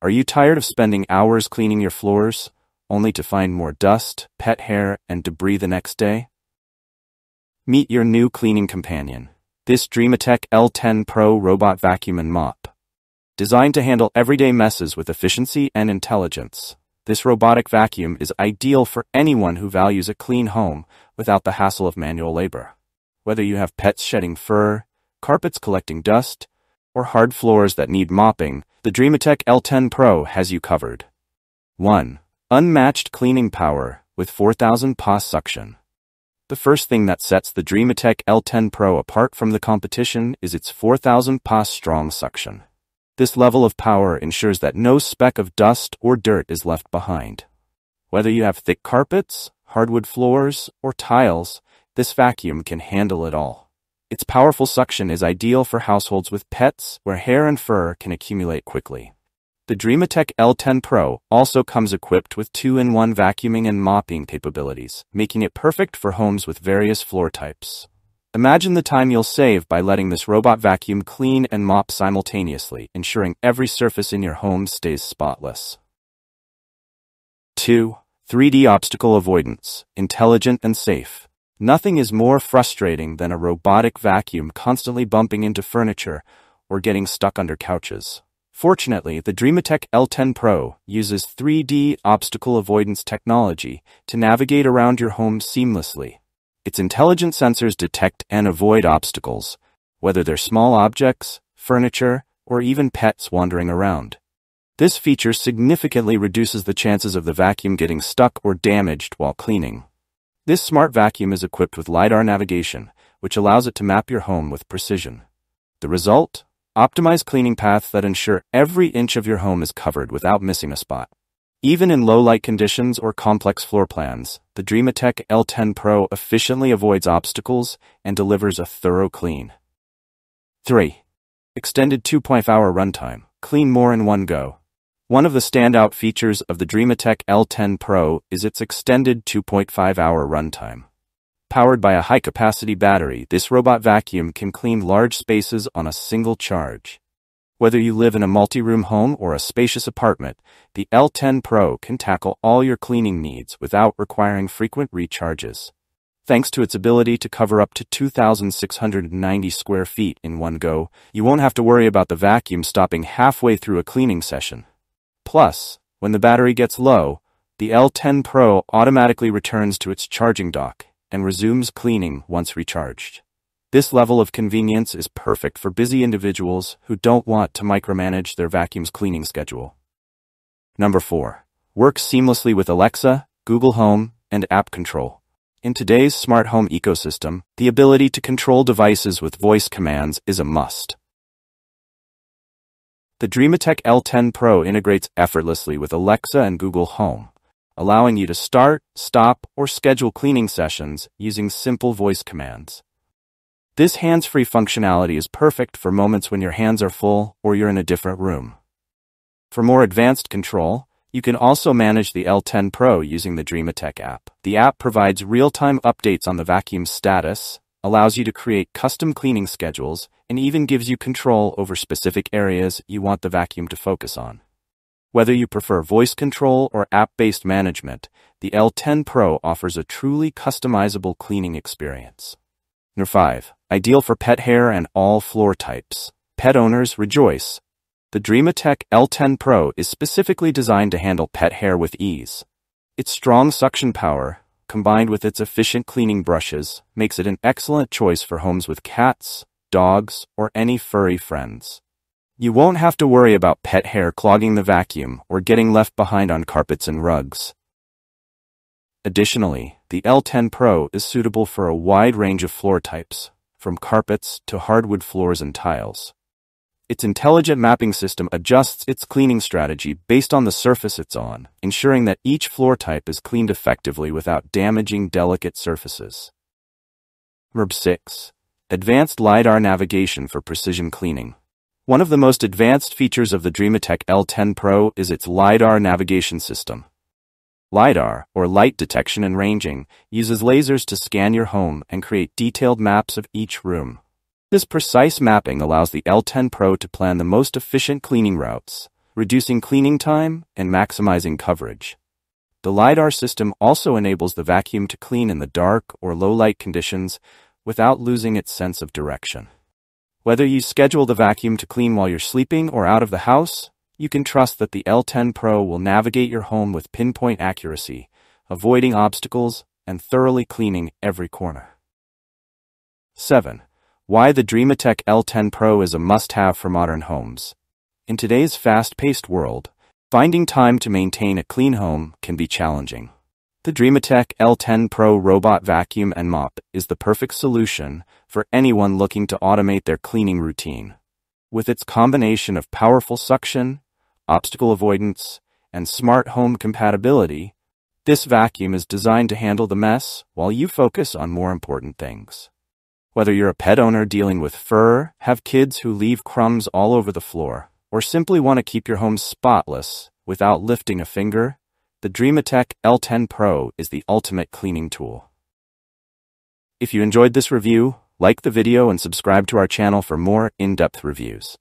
Are you tired of spending hours cleaning your floors, only to find more dust, pet hair, and debris the next day? Meet your new cleaning companion, this Dreametech L10 Pro robot vacuum and mop. Designed to handle everyday messes with efficiency and intelligence, this robotic vacuum is ideal for anyone who values a clean home without the hassle of manual labor. Whether you have pets shedding fur, carpets collecting dust, or hard floors that need mopping, the Dreametech L10 Pro has you covered. 1. Unmatched cleaning power with 4,000 PA suction. The first thing that sets the Dreametech L10 Pro apart from the competition is its 4,000 PA strong suction. This level of power ensures that no speck of dust or dirt is left behind. Whether you have thick carpets, hardwood floors, or tiles, this vacuum can handle it all. Its powerful suction is ideal for households with pets where hair and fur can accumulate quickly. The Dreametech L10 Pro also comes equipped with 2-in-1 vacuuming and mopping capabilities, making it perfect for homes with various floor types. Imagine the time you'll save by letting this robot vacuum clean and mop simultaneously, ensuring every surface in your home stays spotless. 2. 3D obstacle avoidance, intelligent and safe. Nothing is more frustrating than a robotic vacuum constantly bumping into furniture or getting stuck under couches. Fortunately, the Dreametech L10 Pro uses 3D obstacle avoidance technology to navigate around your home seamlessly. Its intelligent sensors detect and avoid obstacles, whether they're small objects, furniture, or even pets wandering around. This feature significantly reduces the chances of the vacuum getting stuck or damaged while cleaning. This smart vacuum is equipped with LiDAR navigation, which allows it to map your home with precision. The result? Optimized cleaning paths that ensure every inch of your home is covered without missing a spot. Even in low-light conditions or complex floor plans, the Dreametech L10 Pro efficiently avoids obstacles and delivers a thorough clean. 3. Extended 2.5-hour runtime. Clean more in one go. One of the standout features of the Dreametech L10 Pro is its extended 2.5-hour runtime. Powered by a high-capacity battery, this robot vacuum can clean large spaces on a single charge. Whether you live in a multi-room home or a spacious apartment, the L10 Pro can tackle all your cleaning needs without requiring frequent recharges. Thanks to its ability to cover up to 2,690 square feet in one go, you won't have to worry about the vacuum stopping halfway through a cleaning session. Plus, when the battery gets low, the L10 Pro automatically returns to its charging dock and resumes cleaning once recharged. This level of convenience is perfect for busy individuals who don't want to micromanage their vacuum's cleaning schedule. 4. Works seamlessly with Alexa, Google Home, and app control. In today's smart home ecosystem, the ability to control devices with voice commands is a must. The Dreametech L10 Pro integrates effortlessly with Alexa and Google Home, allowing you to start, stop, or schedule cleaning sessions using simple voice commands. This hands-free functionality is perfect for moments when your hands are full or you're in a different room. For more advanced control, you can also manage the L10 Pro using the Dreametech app. The app provides real-time updates on the vacuum's status, allows you to create custom cleaning schedules, and even gives you control over specific areas you want the vacuum to focus on. Whether you prefer voice control or app-based management, the L10 Pro offers a truly customizable cleaning experience. 5. Ideal for pet hair and all floor types. Pet owners rejoice. The Dreametech L10 Pro is specifically designed to handle pet hair with ease. Its strong suction power, combined with its efficient cleaning brushes, makes it an excellent choice for homes with cats, dogs, or any furry friends. You won't have to worry about pet hair clogging the vacuum or getting left behind on carpets and rugs. Additionally, the L10 Pro is suitable for a wide range of floor types, from carpets to hardwood floors and tiles. Its intelligent mapping system adjusts its cleaning strategy based on the surface it's on, ensuring that each floor type is cleaned effectively without damaging delicate surfaces. 6. Advanced LiDAR navigation for precision cleaning. One of the most advanced features of the Dreametech L10 Pro is its LiDAR navigation system. LiDAR, or light detection and ranging, uses lasers to scan your home and create detailed maps of each room. This precise mapping allows the L10 Pro to plan the most efficient cleaning routes, reducing cleaning time and maximizing coverage. The LiDAR system also enables the vacuum to clean in the dark or low-light conditions without losing its sense of direction. Whether you schedule the vacuum to clean while you're sleeping or out of the house, you can trust that the L10 Pro will navigate your home with pinpoint accuracy, avoiding obstacles and thoroughly cleaning every corner. 7. Why the Dreametech L10 Pro is a must-have for modern homes. In today's fast-paced world, finding time to maintain a clean home can be challenging. The Dreametech L10 Pro robot vacuum and mop is the perfect solution for anyone looking to automate their cleaning routine. With its combination of powerful suction, obstacle avoidance, and smart home compatibility, this vacuum is designed to handle the mess while you focus on more important things. Whether you're a pet owner dealing with fur, have kids who leave crumbs all over the floor, or simply want to keep your home spotless without lifting a finger, the Dreametech L10 Pro is the ultimate cleaning tool. If you enjoyed this review, like the video and subscribe to our channel for more in-depth reviews.